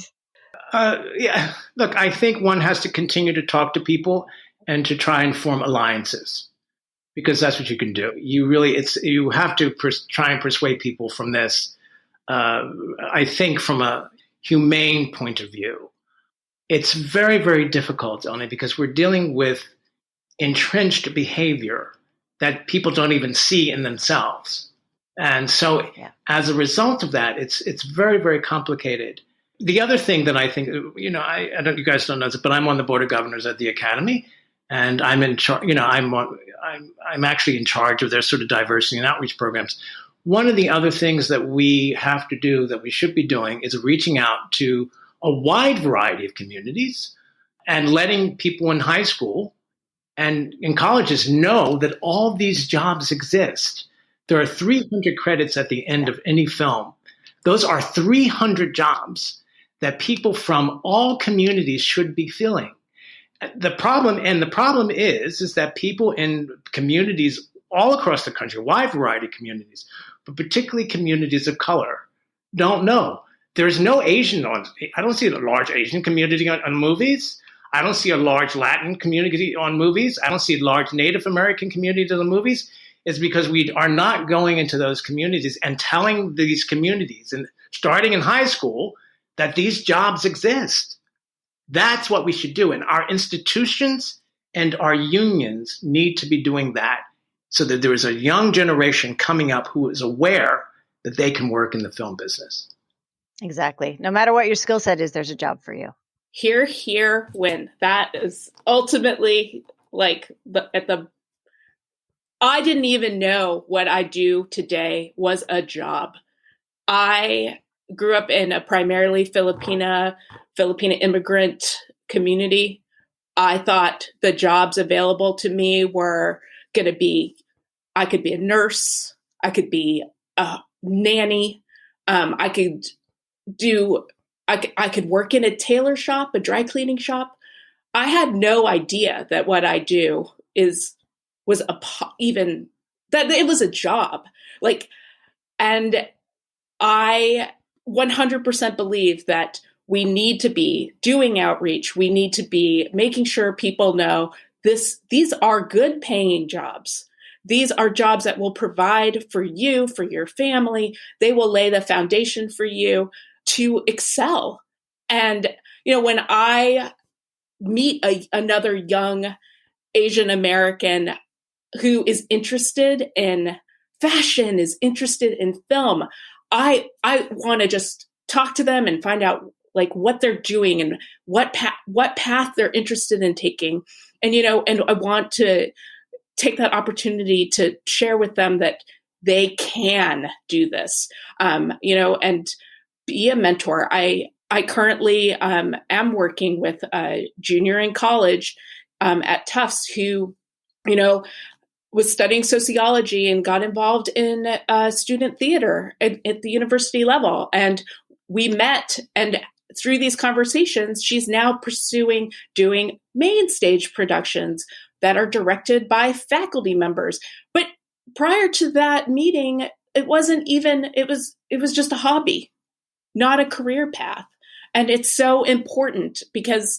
Speaker 2: Yeah. Look, I think one has to continue to talk to people and to try and form alliances, because that's what you can do. You have to try and persuade people from this. I think from a humane point of view, it's very, very difficult, only because we're dealing with entrenched behavior that people don't even see in themselves. And so as a result of that, it's very, very complicated. The other thing that I think, I don't, you guys don't know this, but I'm on the board of governors at the Academy, and I'm in charge, I'm actually in charge of their sort of diversity and outreach programs. One of the other things that we have to do, that we should be doing, is reaching out to a wide variety of communities and letting people in high school and in colleges know that all these jobs exist. There are 300 credits at the end of any film. Those are 300 jobs that people from all communities should be filling. The problem is that people in communities all across the country, a wide variety of communities, but particularly communities of color, don't know. There's no I don't see a large Asian community on movies. I don't see a large Latin community on movies. I don't see a large Native American community on movies. It's because we are not going into those communities and telling these communities, and starting in high school, that these jobs exist. That's what we should do. And our institutions and our unions need to be doing that so that there is a young generation coming up who is aware that they can work in the film business.
Speaker 5: Exactly. No matter what your skill set is, there's a job for you.
Speaker 4: Here, Wynn. That is ultimately like I didn't even know what I do today was a job. I grew up in a primarily Filipina immigrant community. I thought the jobs available to me were going to be, I could be a nurse, I could be a nanny, I could work in a tailor shop, a dry cleaning shop. I had no idea that what I do was that it was a job. And I 100% believe that we need to be doing outreach. We need to be making sure people know these are good paying jobs. These are jobs that will provide for you, for your family. They will lay the foundation for you to excel. And, when I meet another young Asian American who is interested in fashion, is interested in film, I want to just talk to them and find out what they're doing and what path they're interested in taking. And, and I want to take that opportunity to share with them that they can do this, and be a mentor. I currently am working with a junior in college at Tufts who, was studying sociology and got involved in student theater at the university level. And we met, and through these conversations, she's now pursuing doing main stage productions that are directed by faculty members. But prior to that meeting, it was just a hobby, not a career path. And it's so important because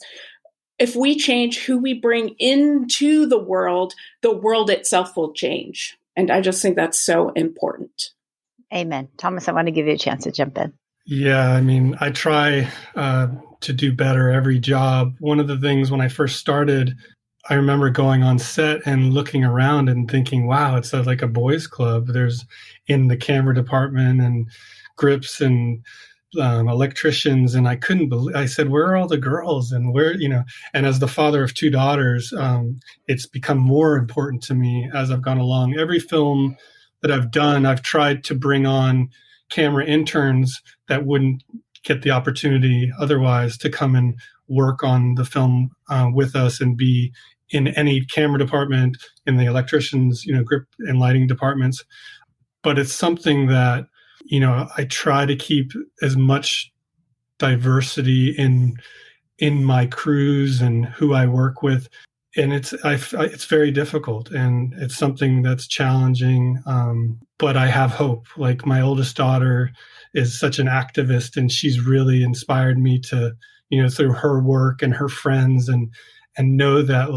Speaker 4: if we change who we bring into the world itself will change. And I just think that's so important.
Speaker 5: Amen. Thomas, I want to give you a chance to jump in.
Speaker 3: Yeah, I try to do better every job. One of the things when I first started, I remember going on set and looking around and thinking, wow, it's like a boys club. There's in the camera department and grips and electricians. And I couldn't believe, I said, where are all the girls? And and as the father of two daughters, it's become more important to me as I've gone along. Every film that I've done, I've tried to bring on camera interns that wouldn't get the opportunity otherwise to come and work on the film with us and be in any camera department, in the electricians, grip and lighting departments. But it's something that, I try to keep as much diversity in my crews and who I work with. And it's very difficult, and it's something that's challenging. But I have hope. Like my oldest daughter is such an activist, and she's really inspired me to, through her work and her friends, and know that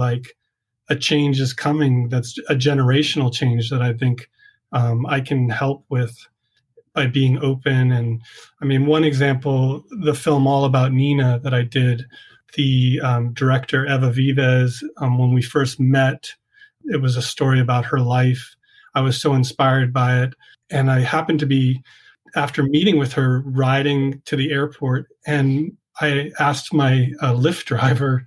Speaker 3: a change is coming. That's a generational change that I think I can help with by being open. And one example, the film All About Nina that I did, the director Eva Vives, when we first met, it was a story about her life. I was so inspired by it. And I happened to be, after meeting with her, riding to the airport, and I asked my Lyft driver,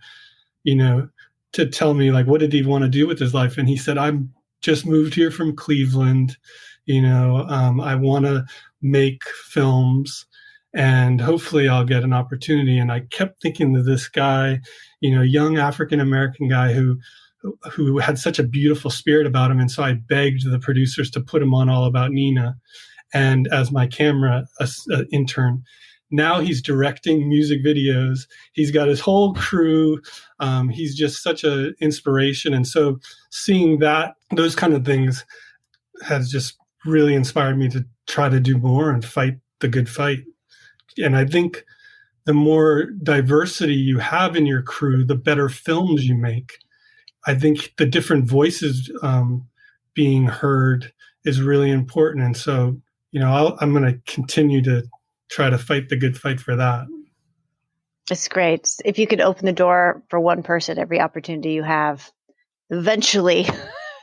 Speaker 3: to tell me what did he want to do with his life. And he said, I'm just moved here from Cleveland. I want to make films, and hopefully I'll get an opportunity. And I kept thinking of this guy, young African-American guy who had such a beautiful spirit about him. And so I begged the producers to put him on All About Nina and as my camera intern. now he's directing music videos. He's got his whole crew. He's just such an inspiration. And so seeing those kind of things has just really inspired me to try to do more and fight the good fight. And I think the more diversity you have in your crew, the better films you make. I think the different voices being heard is really important. And so, I'm going to continue to try to fight the good fight for that.
Speaker 5: It's great. If you could open the door for one person every opportunity you have, eventually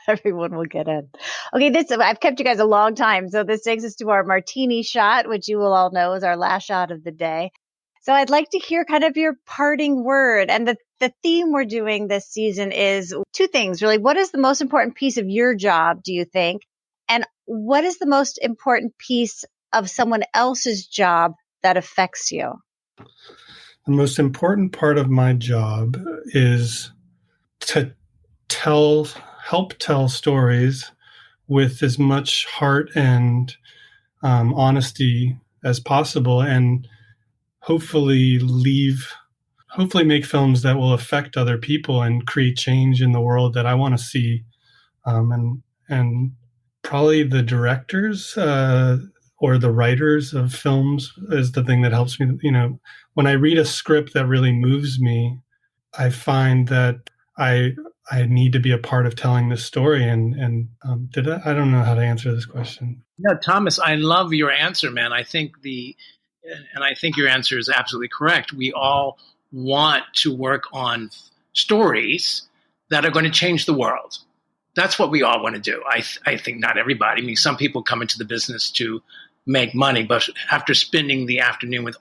Speaker 5: everyone will get in. Okay, I've kept you guys a long time. So this takes us to our martini shot, which you will all know is our last shot of the day. So I'd like to hear kind of your parting word. And the theme we're doing this season is two things, really. What is the most important piece of your job, do you think? And what is the most important piece of someone else's job that affects you?
Speaker 3: The most important part of my job is to help tell stories with as much heart and honesty as possible, and hopefully make films that will affect other people and create change in the world that I want to see. And probably the directors or the writers of films is the thing that helps me. When I read a script that really moves me, I find that I need to be a part of telling this story. I don't know how to answer this question.
Speaker 2: No, Thomas, I love your answer, man. I think your answer is absolutely correct. We all want to work on stories that are going to change the world. That's what we all want to do. I think not everybody. I mean, some people come into the business to make money, but after spending the afternoon with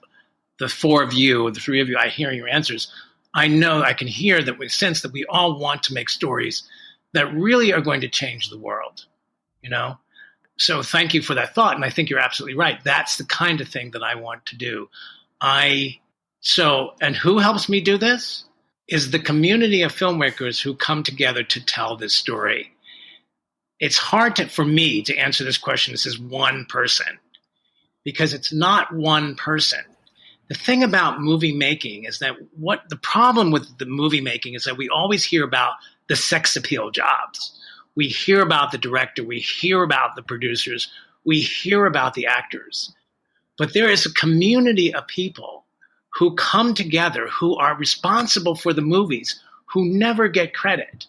Speaker 2: the four of you or the three of you, I hear your answers. I know I can hear that we sense that we all want to make stories that really are going to change the world, So thank you for that thought. And I think you're absolutely right. That's the kind of thing that I want to do. And who helps me do this is the community of filmmakers who come together to tell this story. It's hard for me to answer this question. This is one person, because it's not one person. The thing about movie making is that the problem with the movie making is that we always hear about the sex appeal jobs. We hear about the director. We hear about the producers. We hear about the actors. But there is a community of people who come together, who are responsible for the movies, who never get credit.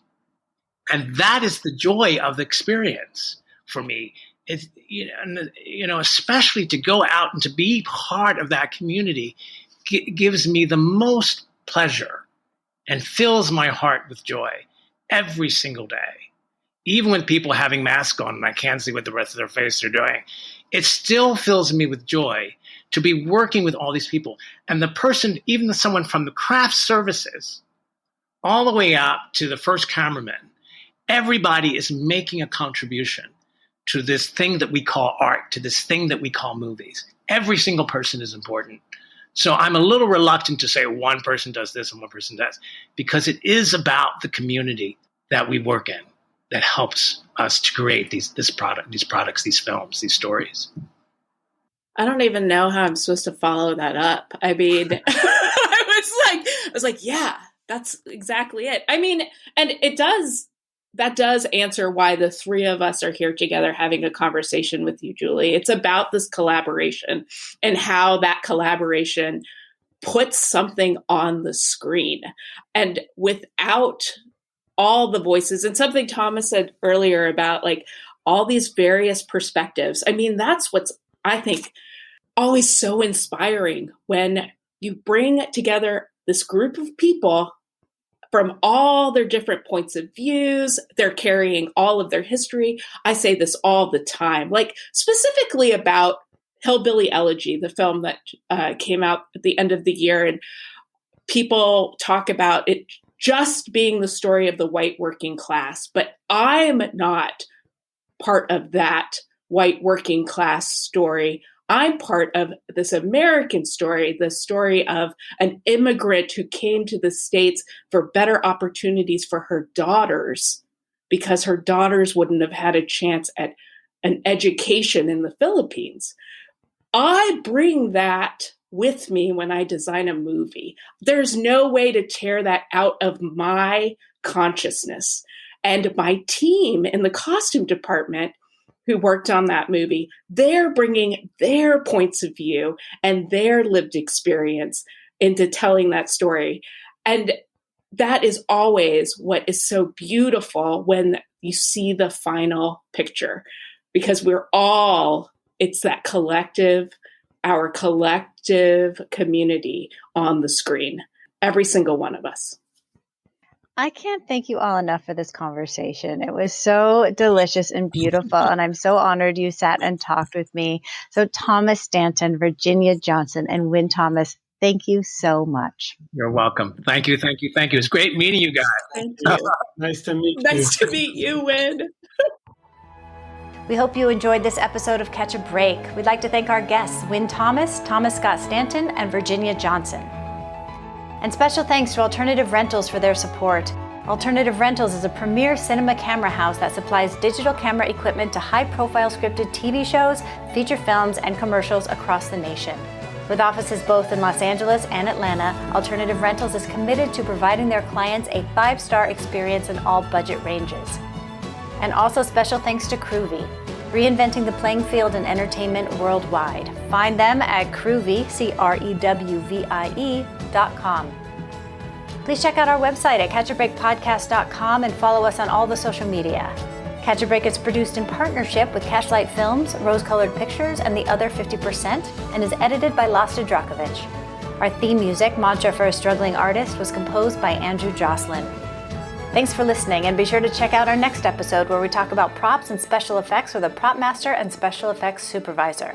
Speaker 2: And that is the joy of the experience for me. It's, especially to go out and to be part of that community gives me the most pleasure and fills my heart with joy every single day. Even with people having masks on and I can't see what the rest of their face are doing, it still fills me with joy to be working with all these people. And the person, even someone from the craft services, all the way up to the first cameraman, everybody is making a contribution to this thing that we call art, to this thing that we call movies. Every single person is important. So I'm a little reluctant to say one person does this and one person does, because it is about the community that we work in that helps us to create these products, these films, these stories.
Speaker 4: I don't even know how I'm supposed to follow that up. I mean, I was like, yeah, that's exactly it. I mean, and that does answer why the three of us are here together having a conversation with you, Julie. It's about this collaboration and how that collaboration puts something on the screen. And without all the voices, and something Thomas said earlier about like all these various perspectives, I mean, that's what's, I think, always so inspiring when you bring together this group of people from all their different points of views. They're carrying all of their history. I say this all the time, like specifically about Hillbilly Elegy, the film that came out at the end of the year. And people talk about it just being the story of the white working class. But I'm not part of that white working class story. I'm part of this American story, the story of an immigrant who came to the States for better opportunities for her daughters, because her daughters wouldn't have had a chance at an education in the Philippines. I bring that with me when I design a movie. There's no way to tear that out of my consciousness. And my team in the costume department who worked on that movie, they're bringing their points of view and their lived experience into telling that story. And that is always what is so beautiful when you see the final picture, because it's that collective, our collective community on the screen, every single one of us.
Speaker 5: I can't thank you all enough for this conversation. It was so delicious and beautiful, and I'm so honored you sat and talked with me. So Thomas Stanton, Virginia Johnson, and Wynn Thomas, thank you so much.
Speaker 2: You're welcome. Thank you. It's great meeting you guys.
Speaker 4: Thank you.
Speaker 3: Nice to meet you.
Speaker 4: Nice to meet you, Wynn.
Speaker 1: We hope you enjoyed this episode of Catch a Break. We'd like to thank our guests, Wynn Thomas, Thomas Scott Stanton, and Virginia Johnson. And special thanks to Alternative Rentals for their support. Alternative Rentals is a premier cinema camera house that supplies digital camera equipment to high-profile scripted TV shows, feature films, and commercials across the nation. With offices both in Los Angeles and Atlanta, Alternative Rentals is committed to providing their clients a 5-star experience in all budget ranges. And also special thanks to Cruvy, reinventing the playing field in entertainment worldwide. Find them at Cruvie, CREWVIE.com. Please check out our website at catchabreakpodcast.com and follow us on all the social media. Catch a Break is produced in partnership with Cashlight Films, Rose Colored Pictures, and The Other 50%, and is edited by Lasta Drakovic. Our theme music, Mantra for a Struggling Artist, was composed by Andrew Jocelyn. Thanks for listening, and be sure to check out our next episode where we talk about props and special effects with a prop master and special effects supervisor.